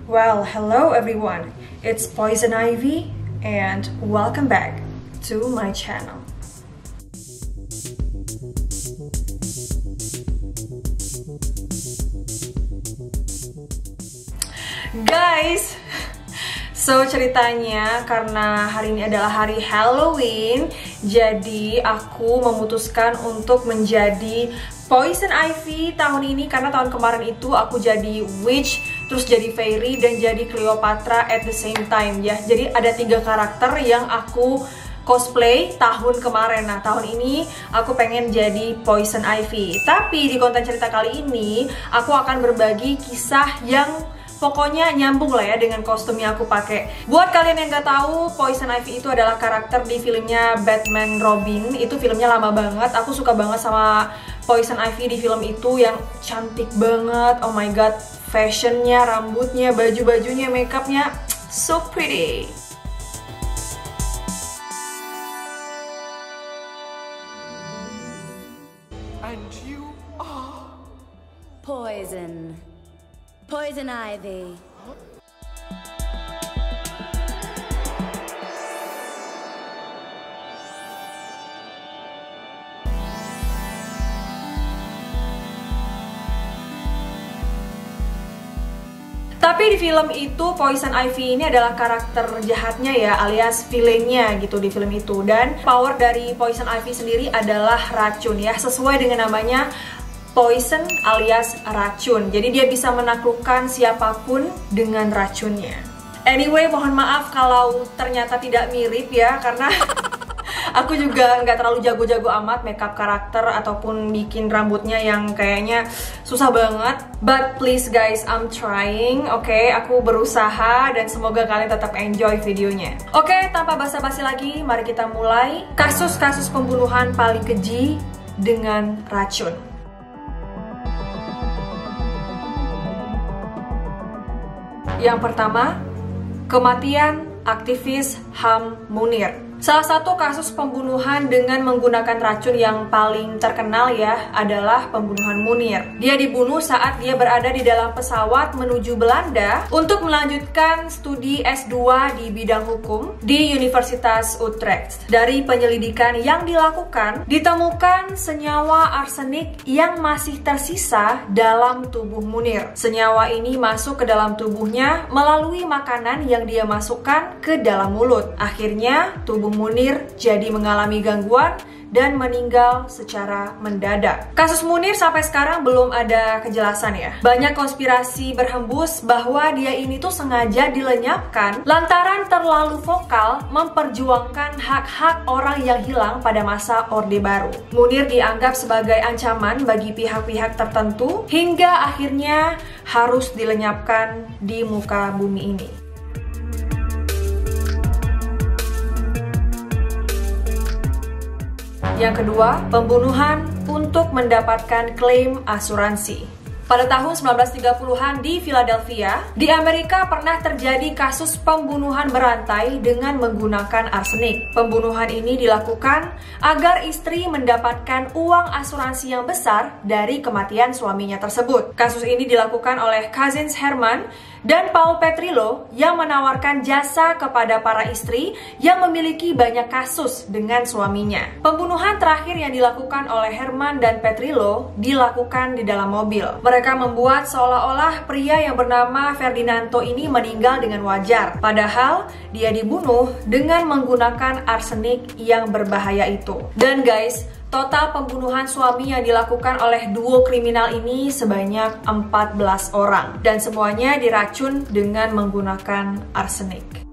Well, hello everyone. It's Poison Ivy and welcome back to my channel. Guys, so ceritanya karena hari ini adalah hari Halloween, jadi aku memutuskan untuk menjadi Poison Ivy tahun ini karena tahun kemarin itu aku jadi witch, terus jadi fairy dan jadi Cleopatra at the same time ya. Jadi ada 3 karakter yang aku cosplay tahun kemarin. Nah, tahun ini aku pengen jadi Poison Ivy. Tapi di konten cerita kali ini aku akan berbagi kisah yang pokoknya nyambung lah ya dengan kostum yang aku pakai. Buat kalian yang gak tahu, Poison Ivy itu adalah karakter di filmnya Batman Robin. Itu filmnya lama banget. Aku suka banget sama Poison Ivy di film itu, yang cantik banget. Oh my god, fashionnya, rambutnya, baju-bajunya, makeupnya, so pretty. And you are Poison Ivy. Tapi di film itu Poison Ivy ini adalah karakter jahatnya ya, alias villainnya gitu di film itu. Dan power dari Poison Ivy sendiri adalah racun ya, sesuai dengan namanya, poison alias racun. Jadi dia bisa menaklukkan siapapun dengan racunnya. Anyway, mohon maaf kalau ternyata tidak mirip ya, karena aku juga nggak terlalu jago-jago amat makeup karakter ataupun bikin rambutnya yang kayaknya susah banget. But please guys, I'm trying, oke? Aku berusaha dan semoga kalian tetap enjoy videonya. Oke, tanpa basa-basi lagi, mari kita mulai kasus-kasus pembunuhan paling keji dengan racun. Yang pertama, kematian aktivis HAM Munir. Salah satu kasus pembunuhan dengan menggunakan racun yang paling terkenal ya adalah pembunuhan Munir. Dia dibunuh saat dia berada di dalam pesawat menuju Belanda untuk melanjutkan studi S2 di bidang hukum di Universitas Utrecht. Dari penyelidikan yang dilakukan, ditemukan senyawa arsenik yang masih tersisa dalam tubuh Munir. Senyawa ini masuk ke dalam tubuhnya melalui makanan yang dia masukkan ke dalam mulut. Akhirnya, tubuh Munir jadi mengalami gangguan dan meninggal secara mendadak. Kasus Munir sampai sekarang belum ada kejelasan ya. Banyak konspirasi berhembus bahwa dia ini tuh sengaja dilenyapkan lantaran terlalu vokal memperjuangkan hak-hak orang yang hilang pada masa Orde Baru. Munir dianggap sebagai ancaman bagi pihak-pihak tertentu hingga akhirnya harus dilenyapkan di muka bumi ini. Yang kedua, pembunuhan untuk mendapatkan klaim asuransi. Pada tahun 1930-an di Philadelphia, di Amerika pernah terjadi kasus pembunuhan berantai dengan menggunakan arsenik. Pembunuhan ini dilakukan agar istri mendapatkan uang asuransi yang besar dari kematian suaminya tersebut. Kasus ini dilakukan oleh Cousins Herman dan Paul Petrillo yang menawarkan jasa kepada para istri yang memiliki banyak kasus dengan suaminya. Pembunuhan terakhir yang dilakukan oleh Herman dan Petrillo dilakukan di dalam mobil. Mereka membuat seolah-olah pria yang bernama Ferdinando ini meninggal dengan wajar. Padahal dia dibunuh dengan menggunakan arsenik yang berbahaya itu. Dan guys, total pembunuhan suami yang dilakukan oleh duo kriminal ini sebanyak 14 orang. Dan semuanya diracun dengan menggunakan arsenik.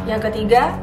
Yang ketiga,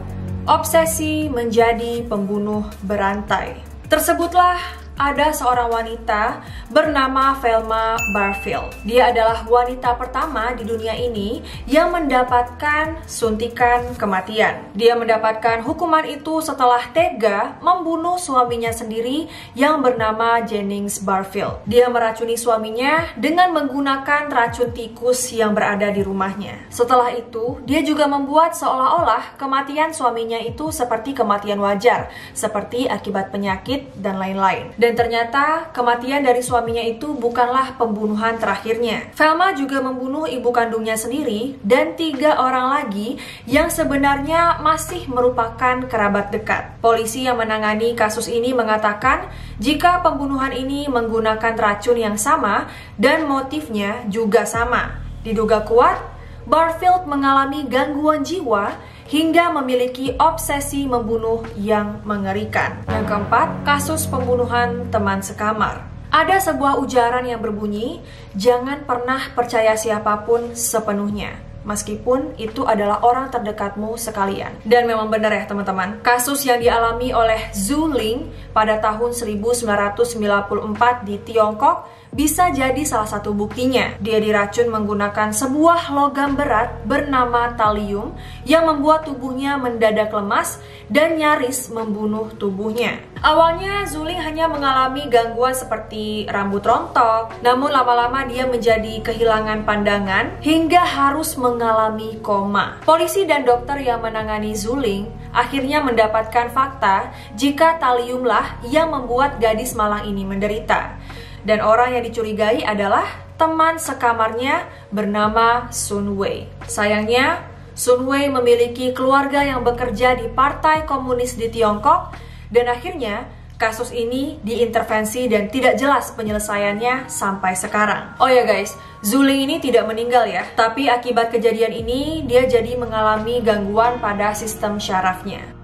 obsesi menjadi pembunuh berantai. Tersebutlah ada seorang wanita bernama Velma Barfield. Dia adalah wanita pertama di dunia ini yang mendapatkan suntikan kematian. Dia mendapatkan hukuman itu setelah tega membunuh suaminya sendiri yang bernama Jennings Barfield. Dia meracuni suaminya dengan menggunakan racun tikus yang berada di rumahnya. Setelah itu, dia juga membuat seolah-olah kematian suaminya itu seperti kematian wajar, seperti akibat penyakit dan lain-lain. Dan ternyata kematian dari suaminya itu bukanlah pembunuhan terakhirnya. Velma juga membunuh ibu kandungnya sendiri dan 3 orang lagi yang sebenarnya masih merupakan kerabat dekat. Polisi yang menangani kasus ini mengatakan jika pembunuhan ini menggunakan racun yang sama dan motifnya juga sama. Diduga kuat, Barfield mengalami gangguan jiwa hingga memiliki obsesi membunuh yang mengerikan. Yang keempat, kasus pembunuhan teman sekamar. Ada sebuah ujaran yang berbunyi, jangan pernah percaya siapapun sepenuhnya, meskipun itu adalah orang terdekatmu sekalian. Dan memang benar ya teman-teman, kasus yang dialami oleh Zhu Ling pada tahun 1994 di Tiongkok bisa jadi salah satu buktinya. Dia diracun menggunakan sebuah logam berat bernama talium yang membuat tubuhnya mendadak lemas dan nyaris membunuh tubuhnya. Awalnya Zhu Ling hanya mengalami gangguan seperti rambut rontok, namun lama-lama dia menjadi kehilangan pandangan hingga harus mengalami koma. Polisi dan dokter yang menangani Zhu Ling akhirnya mendapatkan fakta jika taliumlah yang membuat gadis malang ini menderita. Dan orang yang dicurigai adalah teman sekamarnya bernama Sun Wei. Sayangnya, Sun Wei memiliki keluarga yang bekerja di Partai Komunis di Tiongkok dan akhirnya kasus ini diintervensi dan tidak jelas penyelesaiannya sampai sekarang. Oh ya guys, Zhu Ling ini tidak meninggal ya, tapi akibat kejadian ini dia jadi mengalami gangguan pada sistem syarafnya.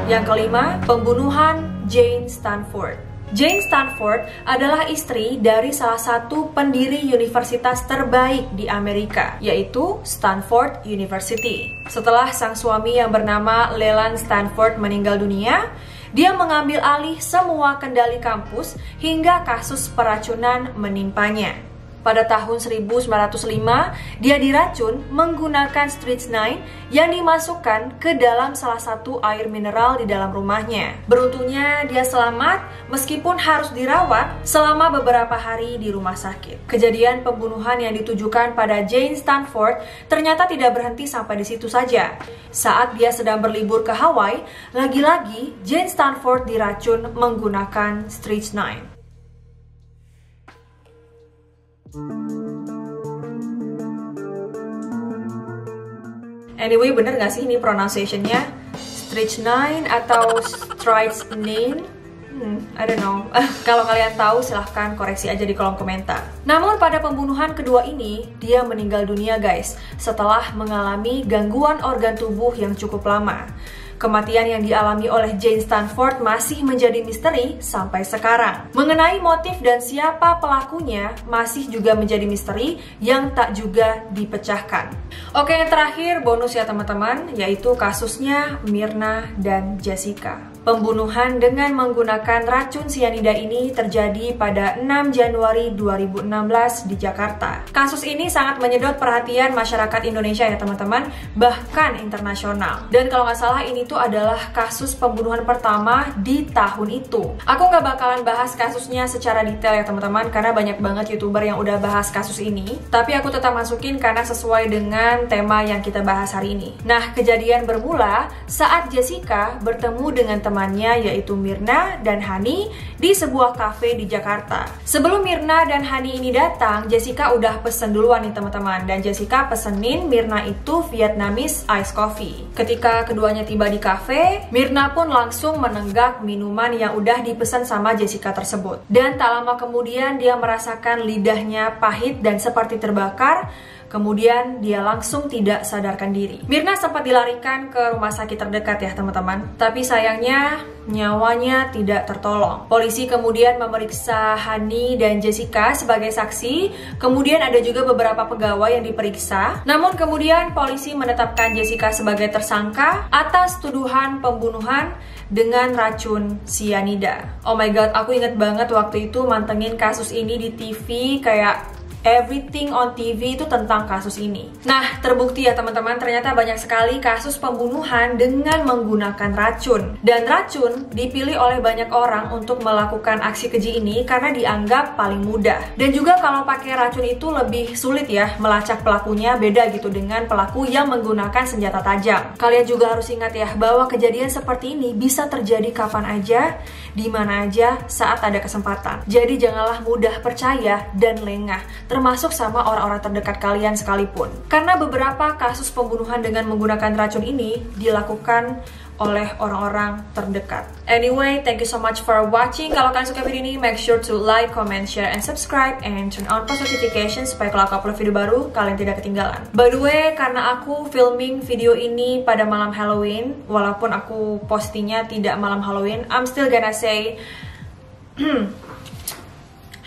Yang kelima, pembunuhan Jane Stanford. Jane Stanford adalah istri dari salah satu pendiri universitas terbaik di Amerika, yaitu Stanford University. Setelah sang suami yang bernama Leland Stanford meninggal dunia, dia mengambil alih semua kendali kampus hingga kasus peracunan menimpanya. Pada tahun 1905, dia diracun menggunakan strychnine yang dimasukkan ke dalam salah satu air mineral di dalam rumahnya. Beruntungnya dia selamat meskipun harus dirawat selama beberapa hari di rumah sakit. Kejadian pembunuhan yang ditujukan pada Jane Stanford ternyata tidak berhenti sampai di situ saja. Saat dia sedang berlibur ke Hawaii, lagi-lagi Jane Stanford diracun menggunakan strychnine. Anyway, bener gak sih ini pronunciation-nya? Strychnine atau strychnine? I don't know. Kalau kalian tahu silahkan koreksi aja di kolom komentar. Namun pada pembunuhan kedua ini, dia meninggal dunia guys, setelah mengalami gangguan organ tubuh yang cukup lama. Kematian yang dialami oleh Jane Stanford masih menjadi misteri sampai sekarang. Mengenai motif dan siapa pelakunya masih juga menjadi misteri yang tak juga dipecahkan. Oke, yang terakhir bonus ya teman-teman, yaitu kasusnya Myrna dan Jessica. Pembunuhan dengan menggunakan racun sianida ini terjadi pada 6 Januari 2016 di Jakarta. Kasus ini sangat menyedot perhatian masyarakat Indonesia ya teman-teman, bahkan internasional. Dan kalau nggak salah ini tuh adalah kasus pembunuhan pertama di tahun itu. Aku nggak bakalan bahas kasusnya secara detail ya teman-teman, karena banyak banget YouTuber yang udah bahas kasus ini. Tapi aku tetap masukin karena sesuai dengan tema yang kita bahas hari ini. Nah, kejadian bermula saat Jessica bertemu dengan temannya yaitu Myrna dan Hani di sebuah kafe di Jakarta. Sebelum Myrna dan Hani ini datang, Jessica udah pesen duluan nih teman-teman, dan Jessica pesenin Myrna itu Vietnamese ice coffee. Ketika keduanya tiba di kafe, Myrna pun langsung menenggak minuman yang udah dipesan sama Jessica tersebut. Dan tak lama kemudian dia merasakan lidahnya pahit dan seperti terbakar. Kemudian dia langsung tidak sadarkan diri. Myrna sempat dilarikan ke rumah sakit terdekat ya teman-teman. Tapi sayangnya nyawanya tidak tertolong. Polisi kemudian memeriksa Hani dan Jessica sebagai saksi. Kemudian ada juga beberapa pegawai yang diperiksa. Namun kemudian polisi menetapkan Jessica sebagai tersangka atas tuduhan pembunuhan dengan racun sianida. Oh my god, aku inget banget waktu itu mantengin kasus ini di TV, kayak everything on TV itu tentang kasus ini. Nah, terbukti ya teman-teman, ternyata banyak sekali kasus pembunuhan dengan menggunakan racun. Dan racun dipilih oleh banyak orang untuk melakukan aksi keji ini karena dianggap paling mudah. Dan juga kalau pakai racun itu lebih sulit ya melacak pelakunya, beda gitu dengan pelaku yang menggunakan senjata tajam. Kalian juga harus ingat ya bahwa kejadian seperti ini bisa terjadi kapan aja, di mana aja, saat ada kesempatan. Jadi janganlah mudah percaya dan lengah, termasuk sama orang-orang terdekat kalian sekalipun. Karena beberapa kasus pembunuhan dengan menggunakan racun ini dilakukan oleh orang-orang terdekat. Anyway, thank you so much for watching. Kalau kalian suka video ini, make sure to like, comment, share, and subscribe, and turn on post notification supaya kalau aku upload video baru, kalian tidak ketinggalan. By the way, karena aku filming video ini pada malam Halloween, walaupun aku postingnya tidak malam Halloween, I'm still gonna say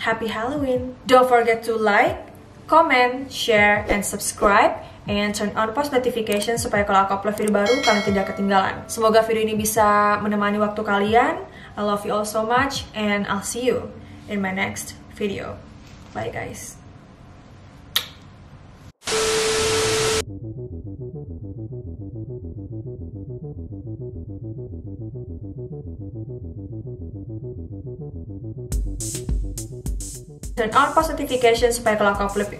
Happy Halloween! Don't forget to like, comment, share, and subscribe, and turn on post notification supaya kalau aku upload video baru kalian tidak ketinggalan. Semoga video ini bisa menemani waktu kalian. I love you all so much, and I'll see you in my next video. Bye guys. Turn on post notification supaya kalau aku upload